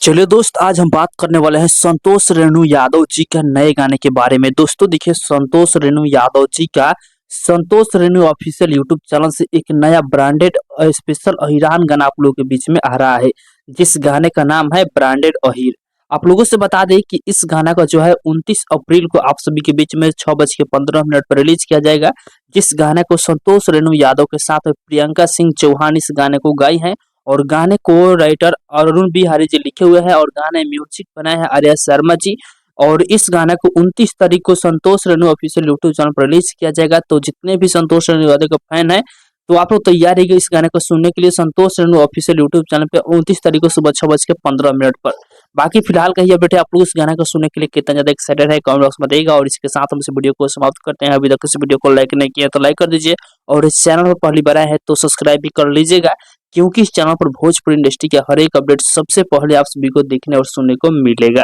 चलिए दोस्त, आज हम बात करने वाले हैं संतोष रेणु यादव जी के नए गाने के बारे में। दोस्तों देखिए, संतोष रेणु यादव जी का संतोष रेणु ऑफिशियल यूट्यूब चैनल से एक नया ब्रांडेड स्पेशल अहिरान गाना आप लोगों के बीच में आ रहा है, जिस गाने का नाम है ब्रांडेड अहिर। आप लोगों से बता दें कि इस गाना का जो है 29 अप्रैल को आप सभी के बीच में 6:15 पर रिलीज किया जाएगा। जिस गाने को संतोष रेणु यादव के साथ प्रियंका सिंह चौहान इस गाने को गाई है और गाने को राइटर अरुण बिहारी जी लिखे हुए हैं और गाने म्यूजिक बनाए हैं आर्या शर्मा जी। और इस गाने को 29 तारीख को संतोष रेणु ऑफिशियल यूट्यूब चैनल पर रिलीज किया जाएगा। तो जितने भी संतोष रेणु यादव के फैन है, तो आप लोग तैयार रहिए इस गाने को सुनने के लिए संतोष रेणु ऑफिशियल यूट्यूब चैनल पे 29 तारीख को सुबह 6:15 पर। बाकी फिलहाल कहिए बेटे, आप लोग इस गाने को सुनने के लिए कितना ज्यादा एक्साइटेड है, कमेंट बॉक्स में बताइएगा। और इसके साथ हम इस वीडियो को समाप्त करते हैं। अभी तक इस वीडियो को लाइक नहीं किया तो लाइक कर दीजिए, और इस चैनल पर पहली बार आए हैं तो सब्सक्राइब भी कर लीजिएगा, क्योंकि इस चैनल पर भोजपुरी इंडस्ट्री के हर एक अपडेट सबसे पहले आप सभी को देखने और सुनने को मिलेगा।